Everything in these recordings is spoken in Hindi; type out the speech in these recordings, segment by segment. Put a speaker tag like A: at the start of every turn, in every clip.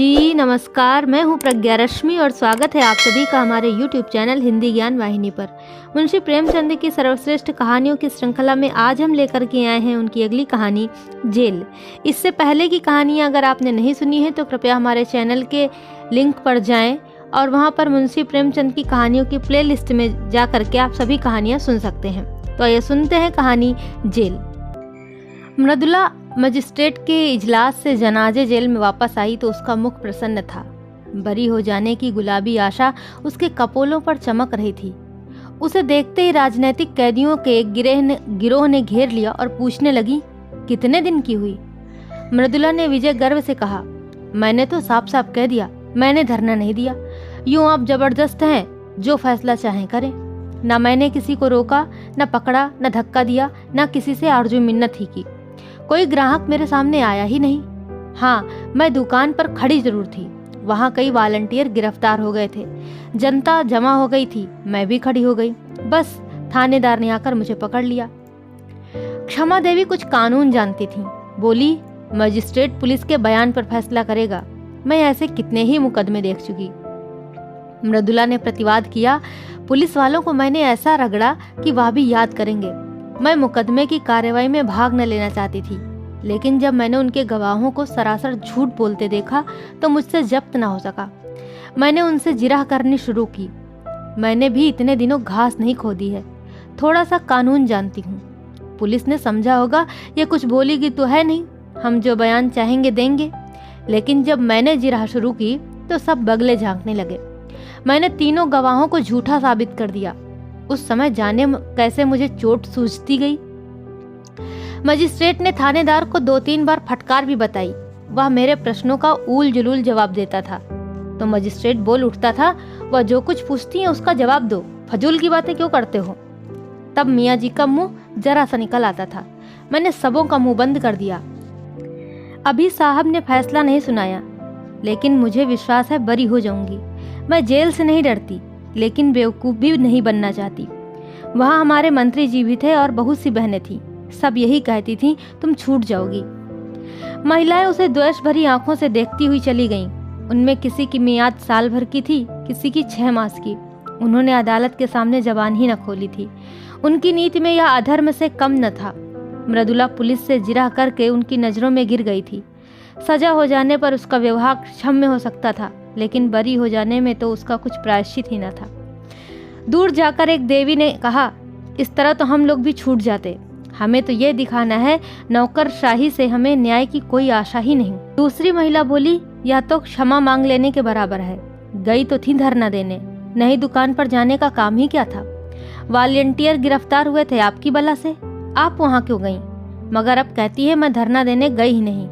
A: जी नमस्कार, मैं हूँ प्रज्ञा रश्मि और स्वागत है आप सभी का हमारे YouTube चैनल हिंदी ज्ञान वाहिनी पर। मुंशी प्रेमचंद की सर्वश्रेष्ठ कहानियों की श्रृंखला में आज हम लेकर के आए हैं उनकी अगली कहानी जेल। इससे पहले की कहानियाँ अगर आपने नहीं सुनी है तो कृपया हमारे चैनल के लिंक पर जाएं और वहाँ पर मुंशी प्रेमचंद की कहानियों की प्लेलिस्ट में जा करके आप सभी कहानियाँ सुन सकते हैं। तो आइए सुनते हैं कहानी जेल। मृदुला मजिस्ट्रेट के इजलास से जनाजे जेल में वापस आई तो उसका मुख प्रसन्न था। बरी हो जाने की गुलाबी आशा उसके कपोलों पर चमक रही थी। उसे देखते ही राजनीतिक कैदियों के एक गिरोह ने घेर लिया और पूछने लगी, कितने दिन की हुई? मृदुला ने विजय गर्व से कहा, मैंने तो साफ साफ कह दिया, मैंने धरना नहीं दिया। यूं आप जबरदस्त हैं, जो फैसला चाहें करें। न मैंने किसी को रोका, न पकड़ा, न धक्का दिया, न किसी से आरजू मिन्नत ही की। कोई ग्राहक मेरे सामने आया ही नहीं। हाँ, मैं दुकान पर खड़ी जरूर थी। वहाँ कई वॉलंटियर गिरफ्तार हो गए थे। जनता जमा हो गई थी, मैं भी खड़ी हो गई। बस थानेदार ने आकर मुझे पकड़ लिया। क्षमा देवी कुछ कानून जानती थी। बोली, मजिस्ट्रेट पुलिस के बयान पर फैसला करेगा। मैं ऐसे कितने ही मुकदमे देख चुकी। मृदुला ने प्रतिवाद किया, पुलिस वालों को मैंने ऐसा रगड़ा कि वह भी याद करेंगे। मैं मुकदमे की कार्रवाई में भाग न लेना चाहती थी, लेकिन जब मैंने उनके गवाहों को सरासर झूठ बोलते देखा तो मुझसे जब्त न हो सका। मैंने उनसे जिरह करनी शुरू की। मैंने भी इतने दिनों घास नहीं खोदी है, थोड़ा सा कानून जानती हूँ। पुलिस ने समझा होगा ये कुछ बोलेगी तो है नहीं, हम जो बयान चाहेंगे देंगे। लेकिन जब मैंने जिरह शुरू की तो सब बगले झांकने लगे। मैंने तीनों गवाहों को झूठा साबित कर दिया। उस समय जाने कैसे मुझे चोट सूझती गई। मजिस्ट्रेट ने थानेदार को 2-3 बार फटकार भी बताई। वह मेरे प्रश्नों का ऊल जुलूल जवाब देता था तो मजिस्ट्रेट बोल उठता था, वह जो कुछ पूछती है उसका जवाब दो, फजूल की बातें क्यों करते हो। तब मियाँ जी का मुंह जरा सा निकल आता था। मैंने सबों का मुंह बंद कर दिया। अभी साहब ने फैसला नहीं सुनाया, लेकिन मुझे विश्वास है बरी हो जाऊंगी। मैं जेल से नहीं डरती, लेकिन बेवकूफ़ भी नहीं बनना चाहती। वहाँ हमारे मंत्री जी भी थे और बहुत सी बहनें थीं। सब यही कहती थीं, तुम छूट जाओगी। महिलाएं उसे द्वेष भरी आंखों से देखती हुई चली गईं। उनमें किसी की मियाद साल भर की थी, किसी की 6 मास की। उन्होंने अदालत के सामने जबान ही न खोली थी। उनकी नीति में यह अधर्म से कम न था। मृदुला पुलिस से जिरह करके उनकी नज़रों में गिर गई थी। सजा हो जाने पर उसका व्यवहार क्षम्य हो सकता था, लेकिन बरी हो जाने में तो उसका कुछ प्रायश्चित ही न था। दूर जाकर एक देवी ने कहा, इस तरह तो हम लोग भी छूट जाते। हमें तो ये दिखाना है नौकरशाही से हमें न्याय की कोई आशा ही नहीं। दूसरी महिला बोली, यह तो क्षमा मांग लेने के बराबर है। गई तो थी धरना देने, नहीं दुकान पर जाने का काम ही क्या था। वॉलंटियर गिरफ्तार हुए थे आपकी बला से, आप वहाँ क्यों गई? मगर अब कहती है मैं धरना देने गई ही नहीं।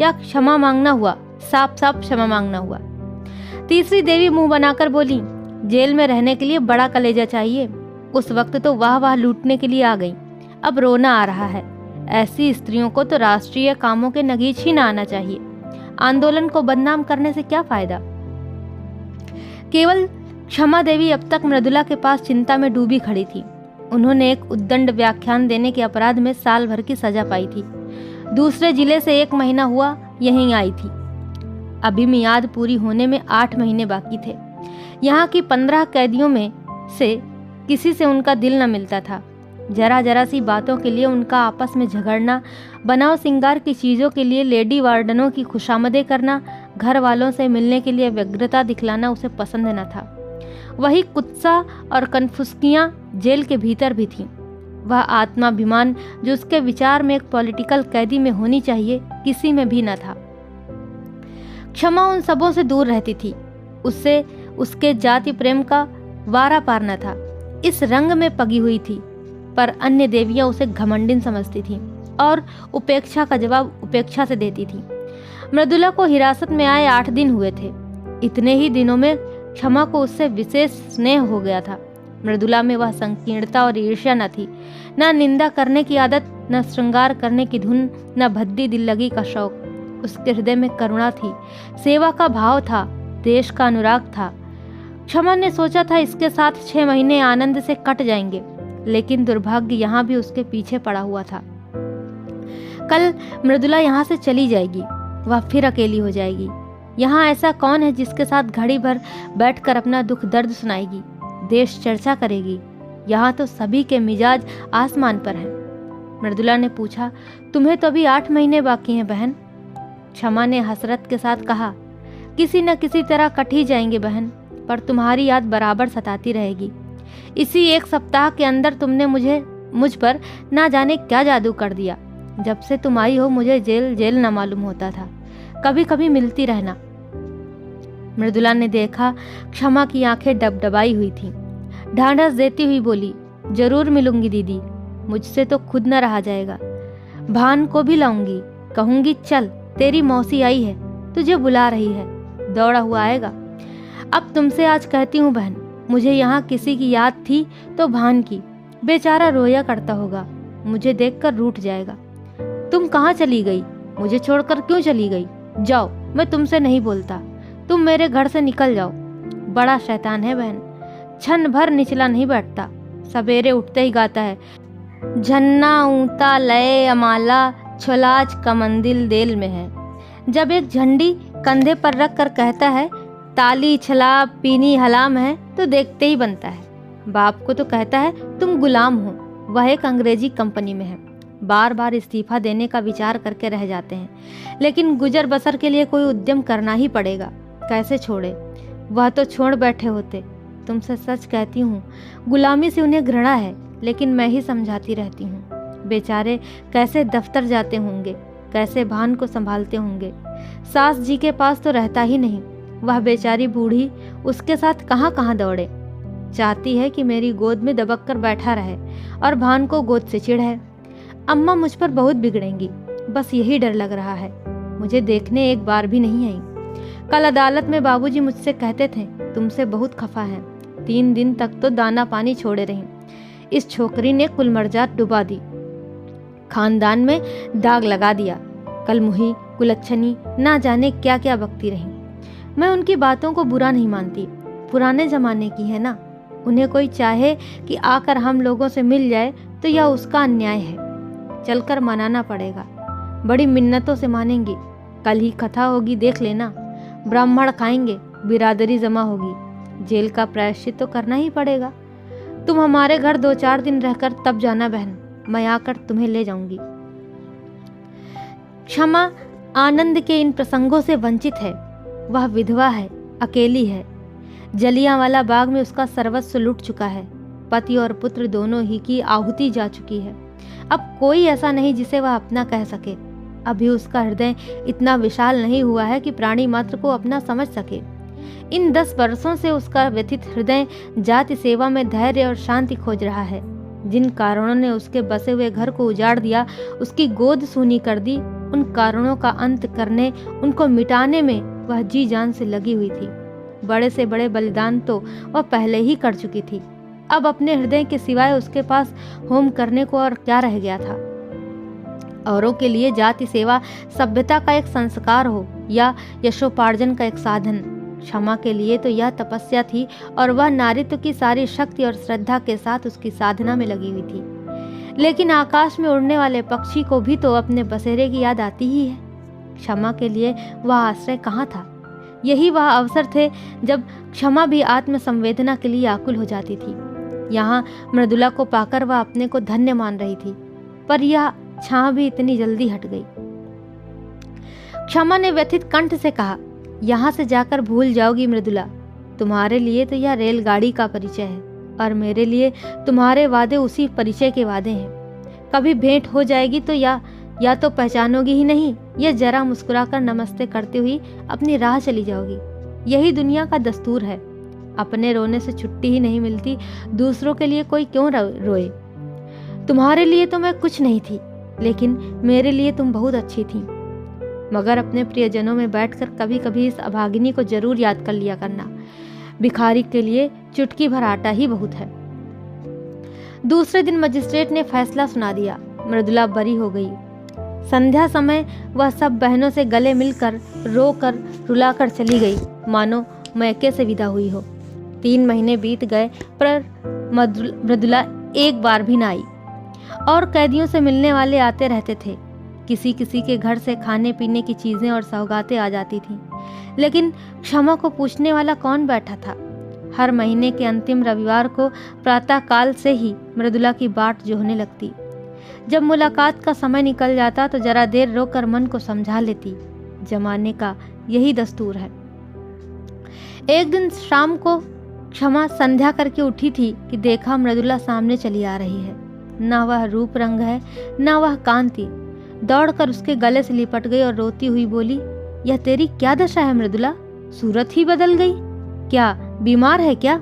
A: या क्षमा मांगना हुआ, साफ साफ क्षमा मांगना हुआ। तीसरी देवी मुंह बनाकर बोली, जेल में रहने के लिए बड़ा कलेजा चाहिए। उस वक्त तो वाह लूटने के लिए आ गई, अब रोना आ रहा है। ऐसी स्त्रियों को तो राष्ट्रीय कामों के नगीच ही ना आना चाहिए। आंदोलन को बदनाम करने से क्या फायदा। केवल क्षमा देवी अब तक मृदुला के पास चिंता में डूबी खड़ी थी। उन्होंने एक उद्दंड व्याख्यान देने के अपराध में साल भर की सजा पाई थी। दूसरे जिले से 1 महीना हुआ यहीं आई थी। अभी मियाद पूरी होने में 8 महीने बाकी थे। यहाँ की 15 कैदियों में से किसी से उनका दिल न मिलता था। जरा जरा सी बातों के लिए उनका आपस में झगड़ना, बनाव सिंगार की चीज़ों के लिए लेडी वार्डनों की खुशामदें करना, घर वालों से मिलने के लिए व्यग्रता दिखलाना उसे पसंद न था। वही कुत्सा और कनफुसकियाँ जेल के भीतर भी थीं। वह आत्माभिमान जो उसके विचार में एक पॉलिटिकल कैदी में होनी चाहिए, किसी में भी न था। क्षमा उन सबों से दूर रहती थी। उससे उसके जाति प्रेम का वारा पार न था। इस रंग में पगी हुई थी, पर अन्य देवियां उसे घमंडिन समझती थीं और उपेक्षा का जवाब उपेक्षा से देती थीं। मृदुला को हिरासत में आए 8 दिन हुए थे। इतने ही दिनों में क्षमा को उससे विशेष स्नेह हो गया था। मृदुला में वह संकीर्णता और ईर्ष्या न थी, न निंदा करने की आदत, न श्रृंगार करने की धुन, न भद्दी दिल लगी का शौक। उसके हृदय में करुणा थी, सेवा का भाव था, देश का अनुराग था। क्षमा ने सोचा था इसके साथ 6 महीने आनंद से कट जाएंगे, लेकिन दुर्भाग्य यहाँ भी उसके पीछे पड़ा हुआ था। कल मृदुला यहाँ से चली जाएगी, वह फिर अकेली हो जाएगी। यहाँ ऐसा कौन है जिसके साथ घड़ी भर बैठकर अपना दुख दर्द सुनाएगी, देश चर्चा करेगी। यहाँ तो सभी के मिजाज आसमान पर हैं। मृदुला ने पूछा, तुम्हें तो अभी 8 महीने बाकी हैं बहन। क्षमा ने हसरत के साथ कहा, किसी न किसी तरह कट ही जाएंगे बहन, पर तुम्हारी याद बराबर सताती रहेगी। इसी 1 सप्ताह के अंदर तुमने मुझ पर ना जाने क्या जादू कर दिया। जब से तुम आई हो मुझे जेल न मालूम होता था। कभी कभी मिलती रहना। मृदुला ने देखा क्षमा की आंखें डबडबाई हुई थीं। ढांढस देती हुई बोली, जरूर मिलूंगी दीदी, मुझसे तो खुद न रहा जाएगा। भान को भी लाऊंगी, कहूंगी चल तेरी मौसी आई है, तुझे बुला रही है, दौड़ा हुआ आएगा। अब तुमसे आज कहती हूँ बहन, मुझे यहाँ किसी की याद थी तो भान की। बेचारा रोया करता होगा, मुझे देखकर रूठ जाएगा। तुम कहाँ चली गई? मुझे छोड़कर क्यों चली गई? जाओ, मैं तुमसे नहीं बोलता, तुम मेरे घर से निकल जाओ। बड़ा शैतान है बहन, क्षण भर निचला नहीं बैठता, सवेरे उठते ही गाता है, झन्ना ऊंता लय अमाला छलाज कमंदिल देल में है। जब एक झंडी कंधे पर रख कर कहता है ताली छला पीनी हलाम है, तो देखते ही बनता है। बाप को तो कहता है तुम गुलाम हो, वह एक अंग्रेजी कंपनी में है। बार बार इस्तीफा देने का विचार करके रह जाते हैं, लेकिन गुजर बसर के लिए कोई उद्यम करना ही पड़ेगा। कैसे छोड़े? वह तो छोड़ बैठे होते। तुमसे सच कहती हूँ, गुलामी से उन्हें घृणा है, लेकिन मैं ही समझाती रहती हूँ। बेचारे कैसे दफ्तर जाते होंगे, कैसे भान को संभालते होंगे। सास जी के पास तो रहता ही नहीं, वह बेचारी बूढ़ी उसके साथ कहाँ कहाँ दौड़े। चाहती है कि मेरी गोद में दबक कर बैठा रहे और भान को गोद से चिढ़े। अम्मा मुझ पर बहुत बिगड़ेंगी, बस यही डर लग रहा है। मुझे देखने एक बार भी नहीं आई। कल अदालत में बाबूजी मुझसे कहते थे तुमसे बहुत खफा है। 3 दिन तक तो दाना पानी छोड़े रही। इस छोकरी ने कुलमर्जात डुबा दी, खानदान में दाग लगा दिया। कलमुही कुलच्छनी ना जाने क्या क्या बकती रही। मैं उनकी बातों को बुरा नहीं मानती, पुराने जमाने की है ना। उन्हें कोई चाहे कि आकर हम लोगों से मिल जाए तो यह उसका अन्याय है। चलकर मनाना पड़ेगा, बड़ी मिन्नतों से मानेंगी। कल ही कथा होगी, देख लेना। ब्राह्मण खाएंगे, बिरादरी जमा होगी। जेल का प्रायश्चित तो करना ही पड़ेगा। तुम हमारे घर 2-4 दिन रहकर तब जाना बहन, मैं आकर तुम्हें ले जाऊंगी। क्षमा आनंद के इन प्रसंगों से वंचित है। वह विधवा है, अकेली है। जलियांवाला बाग में उसका सर्वस्व लुट चुका है। पति और पुत्र दोनों ही की आहुति जा चुकी है। अब कोई ऐसा नहीं जिसे वह अपना कह सके। अभी उसका हृदय इतना विशाल नहीं हुआ है कि प्राणी मात्र को अपना समझ सके। इन 10 वर्षों से उसका व्यथित हृदय जाति सेवा में धैर्य और शांति खोज रहा है। जिन कारणों ने उसके बसे हुए घर को उजाड़ दिया, उसकी गोद सूनी कर दी, उन कारणों का अंत करने, उनको मिटाने में वह जी जान से लगी हुई थी। बड़े से बड़े बलिदान तो वह पहले ही कर चुकी थी। अब अपने हृदय के सिवाय उसके पास होम करने को और क्या रह गया था। औरों के लिए जाति सेवा सभ्यता का एक संस्कार हो या यशोपार्जन का एक साधन, क्षमा के लिए तो यह तपस्या थी, और वह नारित्व की सारी शक्ति और श्रद्धा के साथ उसकी साधना में लगी हुई थी। लेकिन आकाश में उड़ने वाले पक्षी को भी तो अपने बसेरे की याद आती ही है। क्षमा के लिए वह आश्रय कहाँ था? यही वह अवसर थे जब क्षमा भी आत्मसंवेदना के लिए आकुल हो जाती थी। यहाँ मृदुला को पाकर वह अपने को धन्य मान रही थी, पर यह छां भी इतनी जल्दी हट गई। क्षमा ने व्यथित कंठ से कहा, यहाँ से जाकर भूल जाओगी मृदुला। तुम्हारे लिए तो यह रेलगाड़ी का परिचय है, और मेरे लिए तुम्हारे वादे उसी परिचय के वादे हैं। कभी भेंट हो जाएगी तो या तो पहचानोगी ही नहीं, या जरा मुस्कुराकर नमस्ते करते हुई अपनी राह चली जाओगी। यही दुनिया का दस्तूर है। अपने रोने से छुट्टी ही नहीं मिलती, दूसरों के लिए कोई क्यों रोए। तुम्हारे लिए तो मैं कुछ नहीं थी, लेकिन मेरे लिए तुम बहुत अच्छी थी। मगर अपने प्रियजनों में बैठकर कभी कभी इस अभागिनी को जरूर याद कर लिया करना। भिखारी के लिए चुटकी भर आटा ही बहुत है। दूसरे दिन मजिस्ट्रेट ने फैसला सुना दिया। मृदुला बरी हो गई। संध्या समय वह सब बहनों से गले मिलकर रोकर रुलाकर चली गई, मानो मैके से विदा हुई हो। 3 महीने बीत गए, पर मृदुला एक बार भी न आई। और कैदियों से मिलने वाले आते रहते थे, किसी किसी के घर से खाने पीने की चीज़ें और सौगातें आ जाती थीं, लेकिन क्षमा को पूछने वाला कौन बैठा था। हर महीने के अंतिम रविवार को प्रातःकाल से ही मृदुला की बाट जोहने लगती। जब मुलाकात का समय निकल जाता तो जरा देर रोकर मन को समझा लेती। जमाने का यही दस्तूर है। एक दिन शाम को क्षमा संध्या करके उठी थी कि देखा मृदुला सामने चली आ रही है। ना वह रूप रंग है, ना वह कांति। दौड़कर उसके गले से लिपट गई और रोती हुई बोली, यह तेरी क्या दशा है मृदुला? सूरत ही बदल गई। क्या बीमार है क्या?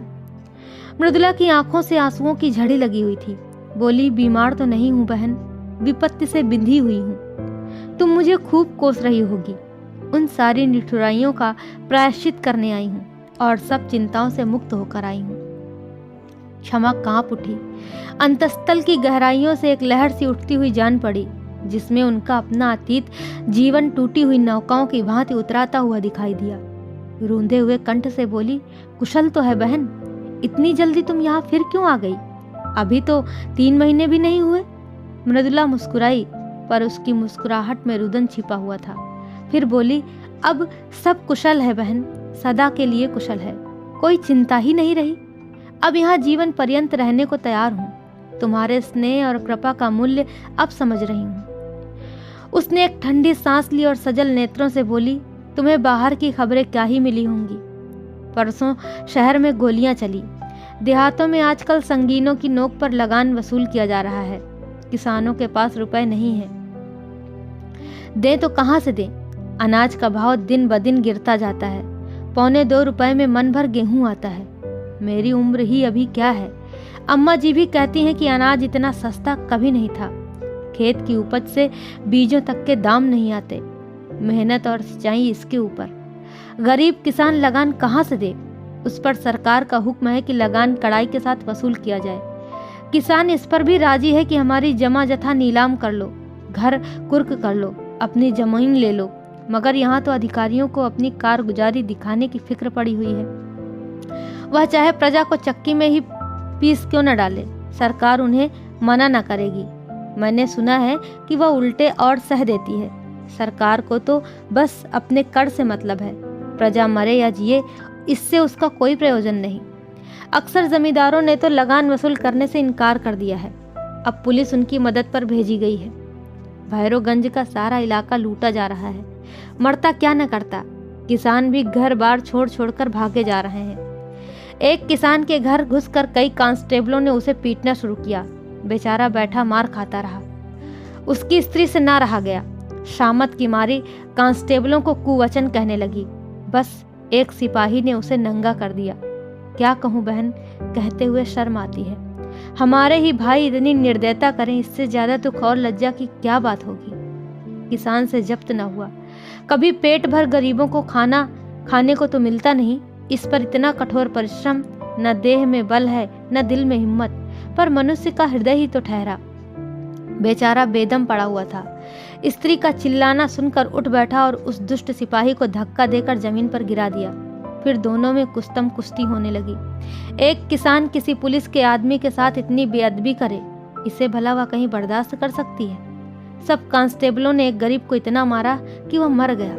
A: मृदुला की आंखों से आंसुओं की झड़ी लगी हुई थी। बोली, बीमार तो नहीं हूं बहन, विपत्ति से बिंधी हुई हूं। तुम मुझे खूब कोस रही होगी। उन सारी निठुराइयों का प्रायश्चित करने आई हूं और सब चिंताओं से मुक्त होकर आई हूं। क्षमा कांप उठी। अंतस्तल की गहराइयों से एक लहर सी उठती हुई जान पड़ी, जिसमें उनका अपना अतीत जीवन टूटी हुई नौकाओं की भांति उतराता हुआ दिखाई दिया। रूंधे हुए कंठ से बोली, कुशल तो है बहन? इतनी जल्दी तुम यहाँ फिर क्यों आ गई? अभी तो 3 महीने भी नहीं हुए। मृदुला मुस्कुराई, पर उसकी मुस्कुराहट में रुदन छिपा हुआ था। फिर बोली, अब सब कुशल है बहन, सदा के लिए कुशल है। कोई चिंता ही नहीं रही। अब यहाँ जीवन पर्यंत रहने को तैयार हूँ। तुम्हारे स्नेह और कृपा का मूल्य अब समझ रही हूँ। उसने एक ठंडी सांस ली और सजल नेत्रों से बोली, तुम्हें बाहर की खबरें क्या ही मिली होंगी। परसों शहर में गोलियां चली। देहातों में आजकल संगीनों की नोक पर लगान वसूल किया जा रहा है। किसानों के पास रुपए नहीं है, दें तो कहाँ से दें? अनाज का भाव दिन ब दिन गिरता जाता है। 1.25 रुपए में मन भर गेहूं आता है। मेरी उम्र ही अभी क्या है। अम्मा जी भी कहती हैं कि अनाज इतना सस्ता कभी नहीं था। खेत की उपज से बीजों तक के दाम नहीं आते। मेहनत और सिंचाई इसके ऊपर। गरीब किसान लगान कहाँ से दे? उस पर सरकार का हुक्म है कि लगान कड़ाई के साथ वसूल किया जाए। किसान इस पर भी राजी है कि हमारी जमा जथा नीलाम कर लो, घर कुर्क कर लो, अपनी जमीन ले लो। मगर यहाँ तो अधिकारियों को अपनी कारगुजारी दिखाने की फिक्र पड़ी हुई है। वह चाहे प्रजा को चक्की में ही पीस क्यों न डाले, सरकार उन्हें मना न करेगी। मैंने सुना है कि वह उल्टे और सह देती है। सरकार को तो बस अपने कर से मतलब है। प्रजा मरे या जिए, इससे उसका कोई प्रयोजन नहीं। अक्सर जमींदारों ने तो लगान वसूल करने से इनकार कर दिया है। अब पुलिस उनकी मदद पर भेजी गई है। भैरवगंज का सारा इलाका लूटा जा रहा है। मरता क्या न करता। किसान भी घर बार छोड़ छोड़कर भागे जा रहे हैं। एक किसान के घर घुसकर कई कांस्टेबलों ने उसे पीटना शुरू किया। बेचारा बैठा मार खाता रहा। उसकी स्त्री से ना रहा गया। शामत की मारी कांस्टेबलों को कुवचन कहने लगी। बस एक सिपाही ने उसे नंगा कर दिया। क्या कहूँ बहन, कहते हुए शर्म आती है। हमारे ही भाई इतनी निर्दयता करें, इससे ज्यादा दुख और लज्जा की क्या बात होगी। किसान से जब्त न हुआ। कभी पेट भर गरीबों को खाना खाने को तो मिलता नहीं। इस पर इतना कठोर परिश्रम। न देह में बल है, न दिल में हिम्मत, पर मनुष्य का हृदय ही तो ठहरा। बेचारा बेदम पड़ा हुआ था। स्त्री का चिल्लाना सुनकर उठ बैठा और उस दुष्ट सिपाही को धक्का देकर जमीन पर गिरा दिया। फिर दोनों में कुस्तम कुश्ती होने लगी। एक किसान किसी पुलिस के आदमी के साथ इतनी बेअदबी करे, इसे भला वह कहीं बर्दाश्त कर सकती है? सब कांस्टेबलों ने एक गरीब को इतना मारा कि वह मर गया।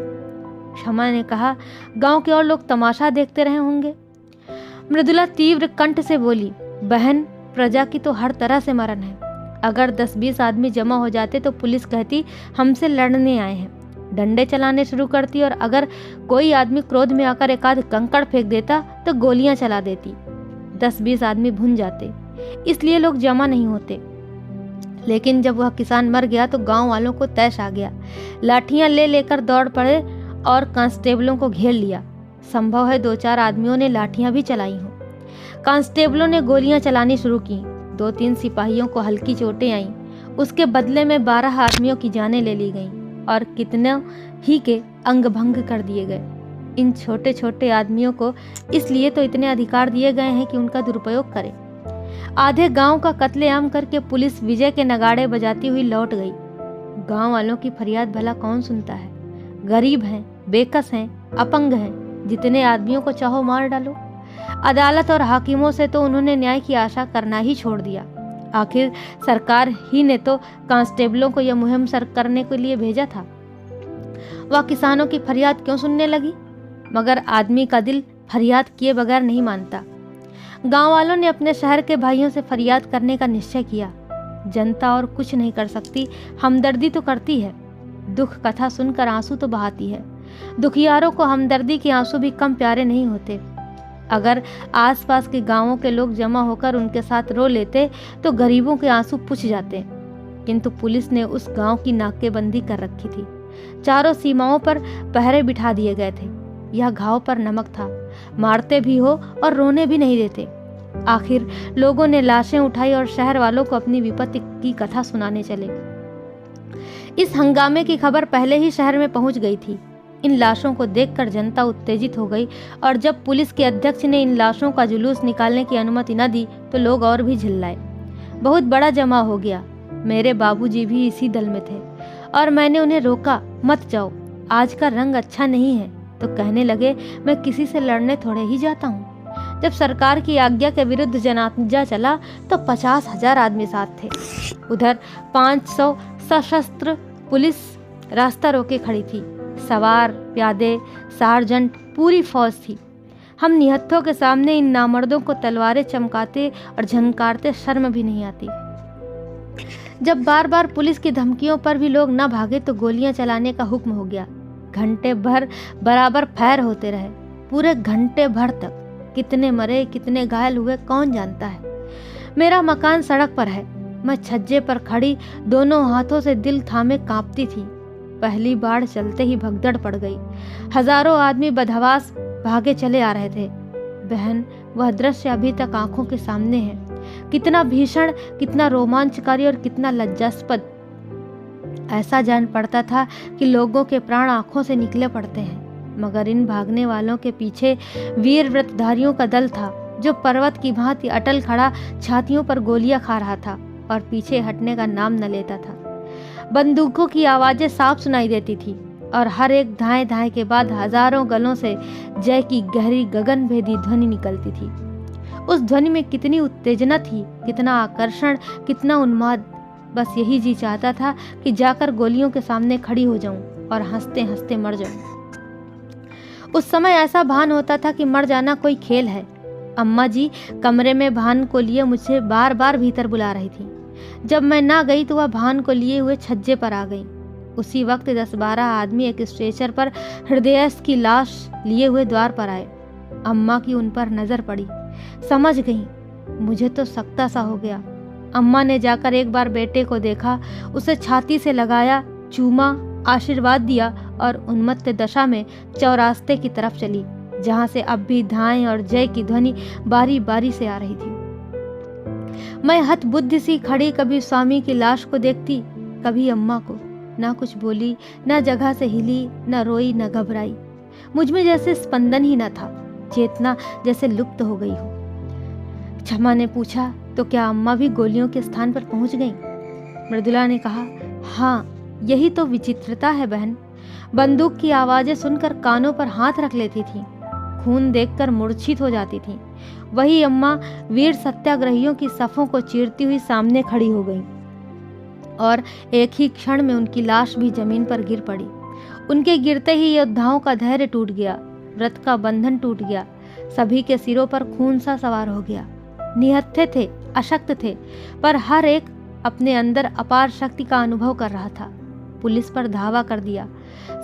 A: क्षमा ने कहा, गांव के और लोग तमाशा देखते रहे होंगे। मृदुला तीव्र कंठ से बोली, बहन, प्रजा की तो हर तरह से मरण है। अगर 10-20 आदमी जमा हो जाते तो पुलिस कहती हमसे लड़ने आए हैं, डंडे चलाने शुरू करती, और अगर कोई आदमी क्रोध में आकर एक आध कंकड़ फेंक देता तो गोलियां चला देती। 10-20 आदमी भुन जाते, इसलिए लोग जमा नहीं होते। लेकिन जब वह किसान मर गया तो गांव वालों को तैश आ गया। लाठियां ले लेकर दौड़ पड़े और कांस्टेबलों को घेर लिया। संभव है 2-4 आदमियों ने लाठियां भी चलाई हों। कांस्टेबलों ने गोलियां चलानी शुरू की। 2-3 सिपाहियों को हल्की चोटें आईं। उसके बदले में 12 आदमियों की जानें ले ली गईं और कितने ही के अंग भंग कर दिए गए। इन छोटे छोटे आदमियों को इसलिए तो इतने अधिकार दिए गए हैं कि उनका दुरुपयोग करें। आधे गांव का कत्लेआम करके पुलिस विजय के नगाड़े बजाती हुई लौट गई। गांव वालों की फरियाद भला कौन सुनता है? गरीब हैं, बेकस हैं, अपंग हैं, जितने आदमियों को चाहो मार डालो। अदालत और हाकिमों से तो उन्होंने न्याय की आशा करना ही छोड़ दिया। आखिर सरकार ही ने तो कांस्टेबलों को यह मुहिम सर करने के लिए भेजा था। वह किसानों की फरियाद क्यों सुनने लगी? मगर आदमी का दिल फरियाद किए बगैर नहीं मानता। गांव वालों ने अपने शहर के भाइयों से फरियाद करने का निश्चय किया। जनता और कुछ नहीं कर सकती, हमदर्दी तो करती है। दुख कथा सुनकर आंसू तो बहाती है। दुखियारों को हमदर्दी के आंसू भी कम प्यारे नहीं होते। अगर आसपास के गांवों के लोग जमा होकर उनके साथ रो लेते तो गरीबों के आंसू पुछ जाते। किंतु पुलिस ने उस गांव की नाकेबंदी कर रखी थी। चारों सीमाओं पर पहरे बिठा दिए गए थे। यह घाव पर नमक था, मारते भी हो और रोने भी नहीं देते। आखिर लोगों ने लाशें उठाई और शहर वालों को अपनी विपत्ति की कथा सुनाने चले। इस हंगामे की खबर पहले ही शहर में पहुंच गई थी। इन लाशों को देखकर जनता उत्तेजित हो गई और जब पुलिस के अध्यक्ष ने इन लाशों का जुलूस निकालने की अनुमति न दी तो लोग और भी चिल्लाए। बहुत बड़ा जमा हो गया। मेरे बाबूजी भी इसी दल में थे और मैंने उन्हें रोका, मत जाओ, आज का रंग अच्छा नहीं है। तो कहने लगे, मैं किसी से लड़ने थोड़े ही जाता हूँ। जब सरकार की आज्ञा के विरुद्ध जनाजा चला तो 50,000 आदमी साथ थे। उधर 500 सशस्त्र पुलिस रास्ता रोके खड़ी थी। सवार, प्यादे, सार्जेंट, पूरी फौज थी। हम निहत्थों के सामने इन नामर्दों को तलवारें चमकाते और झंकारते शर्म भी नहीं आती। जब बार बार पुलिस की धमकियों पर भी लोग न भागे तो गोलियां चलाने का हुक्म हो गया। घंटे भर बराबर फायर होते रहे, पूरे घंटे भर तक। कितने मरे, कितने घायल हुए, कौन जानता है। मेरा मकान सड़क पर है। मैं छज्जे पर खड़ी दोनों हाथों से दिल थामे कांपती थी। पहली बाढ़ चलते ही भगदड़ पड़ गई। हजारों आदमी बदहवास भागे चले आ रहे थे। बहन, वह दृश्य अभी तक आंखों के सामने है। कितना भीषण, कितना रोमांचकारी और कितना लज्जास्पद। ऐसा जान पड़ता था कि लोगों के प्राण आंखों से निकले पड़ते हैं। मगर इन भागने वालों के पीछे वीर व्रतधारियों का दल था, जो पर्वत की भांति अटल खड़ा छातियों पर गोलियां खा रहा था और पीछे हटने का नाम न लेता था। बंदूकों की आवाजें साफ सुनाई देती थी और हर एक धाए धाए के बाद हजारों गलों से जय की गहरी गगनभेदी ध्वनि निकलती थी। उस ध्वनि में कितनी उत्तेजना थी, कितना आकर्षण, कितना उन्माद। बस यही जी चाहता था कि जाकर गोलियों के सामने खड़ी हो जाऊं और हंसते हंसते मर जाऊं। उस समय ऐसा भान होता था कि मर जाना कोई खेल है। अम्मा जी कमरे में भान को लिए मुझे बार बार भीतर बुला रही थी। जब मैं ना गई तो वह भान को लिए हुए छज्जे पर आ गई। उसी वक्त 10-12 आदमी एक स्ट्रेचर पर हृदयस्थ की लाश लिए हुए द्वार पर आए। अम्मा की उन पर नजर पड़ी, समझ गई। मुझे तो सकता सा हो गया। अम्मा ने जाकर एक बार बेटे को देखा, उसे छाती से लगाया, चूमा, आशीर्वाद दिया और उन्मत्त दशा में चौरास्ते की तरफ चली, जहां से अब भी धाएं और जय की ध्वनि बारी बारी से आ रही थी। मैं हतबुद्धि सी खड़ी कभी स्वामी की लाश को देखती, कभी अम्मा को। ना कुछ बोली, ना जगह से हिली, ना रोई, ना घबराई। मुझ में जैसे स्पंदन ही न था, चेतना जैसे लुप्त हो गई हो। क्षमा ने पूछा, तो क्या अम्मा भी गोलियों के स्थान पर पहुंच गईं? मृदुला ने कहा, हाँ, यही तो विचित्रता है बहन। बंदूक की आवाजें सुनकर कानों पर हाथ रख लेती थी, खून देखकर मूर्छित हो जाती थी। वही अम्मा वीर सत्याग्रहियों की सफों को चीरती हुई सामने खड़ी हो गई और एक ही क्षण में उनकी लाश भी जमीन पर गिर पड़ी। उनके गिरते ही योद्धाओं का धैर्य टूट गया, व्रत का बंधन टूट गया। सभी के सिरों पर खून सा सवार हो गया। निहत्थे थे, अशक्त थे, पर हर एक अपने अंदर अपार शक्ति का अनुभव कर रहा था। पुलिस पर धावा कर दिया।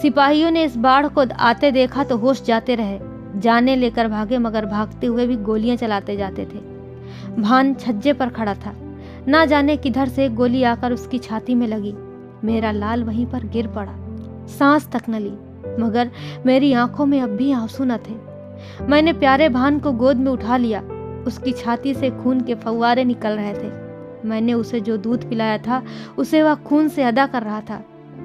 A: सिपाहियों ने इस बाढ़ को आते देखा तो होश जाते रहे, जाने लेकर भागे, मगर भागते हुए भी गोलियां चलाते जाते थे। भान छज्जे पर खड़ा था, ना जाने किधर से गोली आकर उसकी छाती में लगी। मेरा लाल वहीं पर गिर पड़ा, सांस तक न ली, मगर मेरी आंखों में अब भी आंसू न थे। मैंने प्यारे भान को गोद में उठा लिया। उसकी छाती से खून के फव्वारे निकल रहे थे। मैंने उसे जो दूध पिलाया था उसे वह खून से अदा कर रहा था।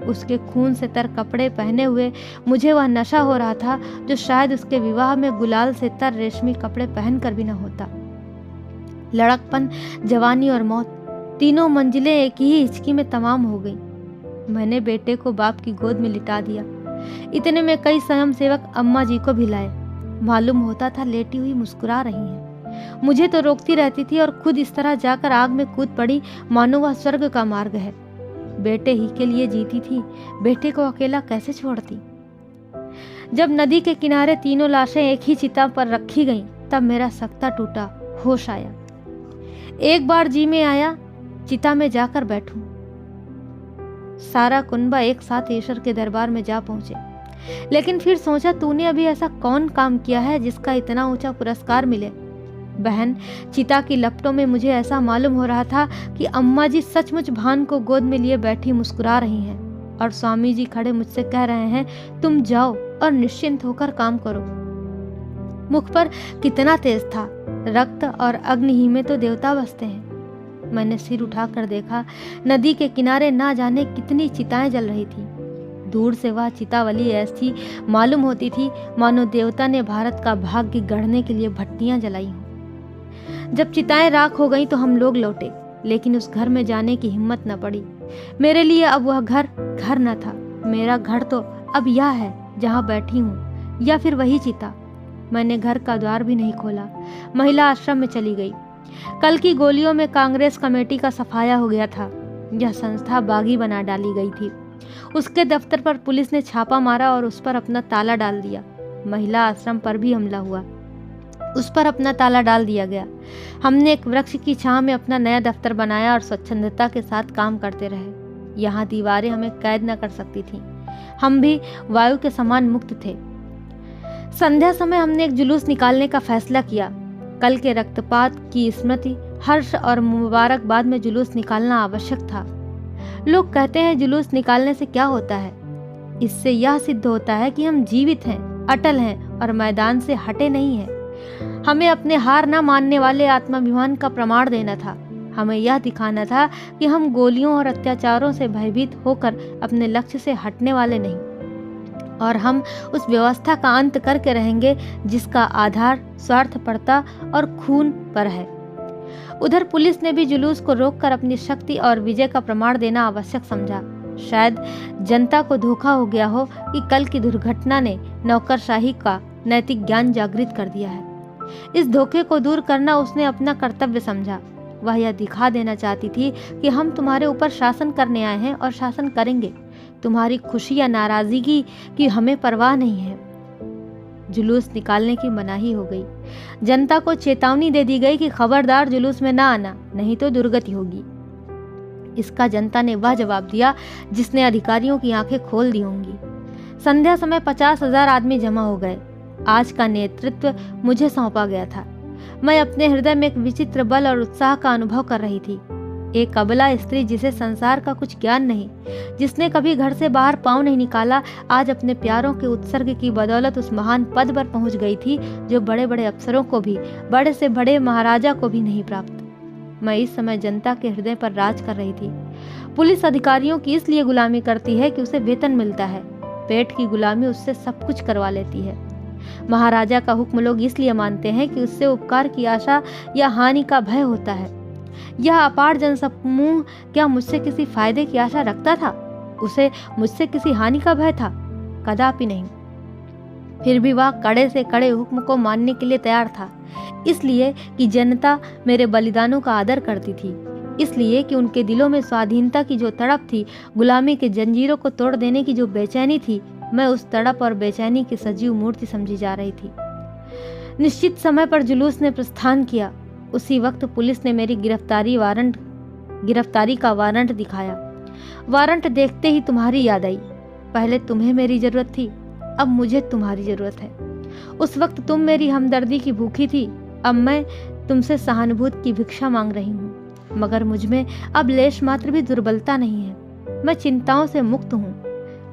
A: उसके खून से तर कपड़े पहने हुए मुझे वह नशा हो रहा था जो शायद उसके विवाह में गुलाल से तर रेशमी कपड़े पहनकर भी न होता। लड़कपन, जवानी और मौत, तीनों मंजिलें एक ही हिचकी में तमाम हो गई। मैंने बेटे को बाप की गोद में लिटा दिया। इतने में कई स्वयंसेवक अम्मा जी को भी लाए। मालूम होता था लेटी हुई मुस्कुरा रही हैं। मुझे तो रोकती रहती थी और खुद इस तरह जाकर आग में कूद पड़ी मानो वह स्वर्ग का मार्ग है। बेटे ही के लिए जीती थी, बेटे को अकेला कैसे छोड़ती। जब नदी के किनारे तीनों लाशें एक ही चिता पर रखी गईं, तब मेरा सकता टूटा, होश आया। एक बार जी में आया चिता में जाकर बैठूं। सारा कुनबा एक साथ ईश्वर के दरबार में जा पहुंचे, लेकिन फिर सोचा तूने अभी ऐसा कौन काम किया है जिसका इतना ऊंचा पुरस्कार मिले। बहन, चिता की लपटों में मुझे ऐसा मालूम हो रहा था कि अम्मा जी सचमुच भान को गोद में लिए बैठी मुस्कुरा रही हैं और स्वामी जी खड़े मुझसे कह रहे हैं तुम जाओ और निश्चिंत होकर काम करो। मुख पर कितना तेज था, रक्त और अग्नि ही में तो देवता बसते हैं। मैंने सिर उठाकर देखा, नदी के किनारे ना जाने कितनी चिताएं जल रही थी। दूर से वह चितावली ऐसी मालूम होती थी मानो देवता ने भारत का भाग्य गढ़ने के लिए भट्टियां जलाई हों। जब चिताएं राख हो गईं तो हम लोग लौटे, लेकिन उस घर में जाने की हिम्मत न पड़ी। मेरे लिए अब वह घर घर न था। मेरा घर तो अब यह है जहाँ बैठी हूँ, या फिर वही चिता। मैंने घर का द्वार भी नहीं खोला, महिला आश्रम में चली गई। कल की गोलियों में कांग्रेस कमेटी का सफाया हो गया था। यह संस्था बागी बना डाली गई थी। उसके दफ्तर पर पुलिस ने छापा मारा और उस पर अपना ताला डाल दिया। महिला आश्रम पर भी हमला हुआ, उस पर अपना ताला डाल दिया गया। हमने एक वृक्ष की छांव में अपना नया दफ्तर बनाया और स्वच्छंदता के साथ काम करते रहे। यहाँ दीवारें हमें कैद न कर सकती थीं। हम भी वायु के समान मुक्त थे। संध्या समय हमने एक जुलूस निकालने का फैसला किया। कल के रक्तपात की स्मृति, हर्ष और मुबारकबाद में जुलूस निकालना आवश्यक था। लोग कहते हैं जुलूस निकालने से क्या होता है। इससे यह सिद्ध होता है कि हम जीवित हैं, अटल हैं और मैदान से हटे नहीं हैं। हमें अपने हार न मानने वाले आत्माभिमान का प्रमाण देना था। हमें यह दिखाना था कि हम गोलियों और अत्याचारों से भयभीत होकर अपने लक्ष्य से हटने वाले नहीं, और हम उस व्यवस्था का अंत करके रहेंगे जिसका आधार स्वार्थपरता और खून पर है। उधर पुलिस ने भी जुलूस को रोककर अपनी शक्ति और विजय का प्रमाण देना आवश्यक समझा। शायद जनता को धोखा हो गया हो कि कल की दुर्घटना ने नौकरशाही का नैतिक ज्ञान जागृत कर दिया है। इस धोखे को दूर करना उसने अपना कर्तव्य समझा। वह यह दिखा देना चाहती थी कि हम तुम्हारे ऊपर शासन करने आए हैं और शासन करेंगे। तुम्हारी खुशी या नाराजगी की हमें परवाह नहीं है। जुलूस निकालने की मनाही हो गई। जनता को चेतावनी दे दी गई कि खबरदार जुलूस में ना आना, नहीं तो दुर्गति होगी। इसका जनता ने वह जवाब दिया जिसने अधिकारियों की आंखें खोल दी होंगी। संध्या समय 50,000 आदमी जमा हो गए। आज का नेतृत्व मुझे सौंपा गया था। मैं अपने हृदय में एक विचित्र बल और उत्साह का अनुभव कर रही थी। एक अबला स्त्री जिसे संसार का कुछ ज्ञान नहीं, जिसने कभी घर से बाहर पांव नहीं निकाला, आज अपने प्यारों के उत्सर्ग की बदौलत उस महान पद पर पहुंच गई थी जो बड़े बड़े अफसरों को भी, बड़े से बड़े महाराजा को भी नहीं प्राप्त। मैं इस समय जनता के हृदय पर राज कर रही थी। पुलिस अधिकारियों की इसलिए गुलामी करती है कि उसे वेतन मिलता है। पेट की गुलामी उससे सब कुछ करवा लेती है। महाराजा का हुक्म लोग इसलिए मानते हैं कि उससे उपकार की आशा या हानि का भय होता है। यह अपार जनसमूह क्या मुझसे किसी फायदे की आशा रखता था? उसे मुझसे किसी हानि का भय था? कदापि नहीं। फिर भी वह कड़े से कड़े हुक्म को मानने के लिए तैयार था, इसलिए कि जनता मेरे बलिदानों का आदर करती थी, इसलिए कि उनके दिलों में स्वाधीनता की जो तड़प थी, गुलामी के जंजीरों को तोड़ देने की जो बेचैनी थी, मैं उस तड़प और बेचैनी की सजीव मूर्ति समझी जा रही थी। निश्चित समय पर जुलूस ने प्रस्थान किया। उसी वक्त पुलिस ने मेरी गिरफ्तारी का वारंट दिखाया। वारंट देखते ही तुम्हारी याद आई। पहले तुम्हें मेरी जरूरत थी, अब मुझे तुम्हारी जरूरत है। उस वक्त तुम मेरी हमदर्दी की भूखी थी, अब मैं तुमसे सहानुभूति की भिक्षा मांग रही हूँ। मगर मुझमें अब लेश मात्र भी दुर्बलता नहीं है। मैं चिंताओं से मुक्त हूँ।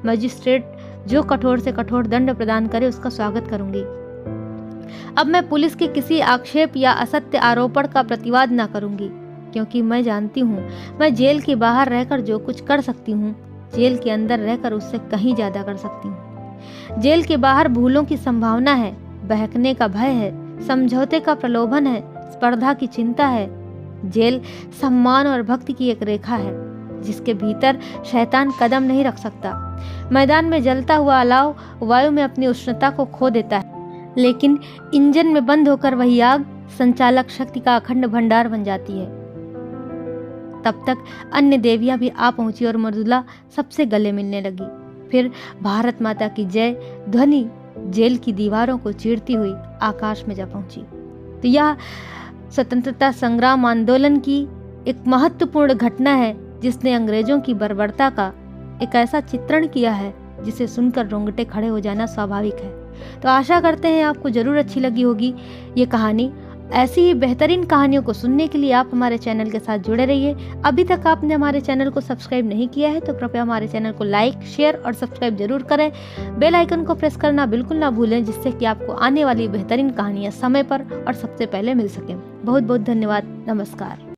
A: मजिस्ट्रेट जो कठोर से कठोर दंड प्रदान करे उसका स्वागत करूंगी। अब मैं पुलिस के किसी आक्षेप या असत्य आरोपण का प्रतिवाद न करूंगी, क्योंकि मैं जानती हूँ मैं जेल के बाहर रहकर जो कुछ कर सकती हूँ, जेल के अंदर रहकर उससे कहीं ज्यादा कर सकती हूँ। जेल के बाहर भूलों की संभावना है, बहकने का भय है, समझौते का प्रलोभन है, स्पर्धा की चिंता है। जेल सम्मान और भक्ति की एक रेखा है जिसके भीतर शैतान कदम नहीं रख सकता। मैदान में जलता हुआ अलाव वायु में अपनी उष्णता को खो देता है, लेकिन इंजन में बंद होकर वही आग संचालक शक्ति का अखंड भंडार बन जाती है। तब तक अन्य देवियां भी आ पहुंची और मृदुला सबसे गले मिलने लगी। फिर भारत माता की जय ध्वनि जेल की दीवारों को चीरती हुई आकाश में जा पहुंची। तो यह स्वतंत्रता संग्राम आंदोलन की एक महत्वपूर्ण घटना है, जिसने अंग्रेजों की बर्बरता का एक ऐसा चित्रण किया है जिसे सुनकर रोंगटे खड़े हो जाना स्वाभाविक है। तो आशा करते हैं आपको जरूर अच्छी लगी होगी ये कहानी। ऐसी ही बेहतरीन कहानियों को सुनने के लिए आप हमारे चैनल के साथ जुड़े रहिए। अभी तक आपने हमारे चैनल को सब्सक्राइब नहीं किया है तो कृपया हमारे चैनल को लाइक, शेयर और सब्सक्राइब जरूर करें। बेल आइकन को प्रेस करना बिल्कुल ना भूलें, जिससे कि आपको आने वाली बेहतरीन कहानियाँ समय पर और सबसे पहले मिल सकें। बहुत बहुत धन्यवाद। नमस्कार।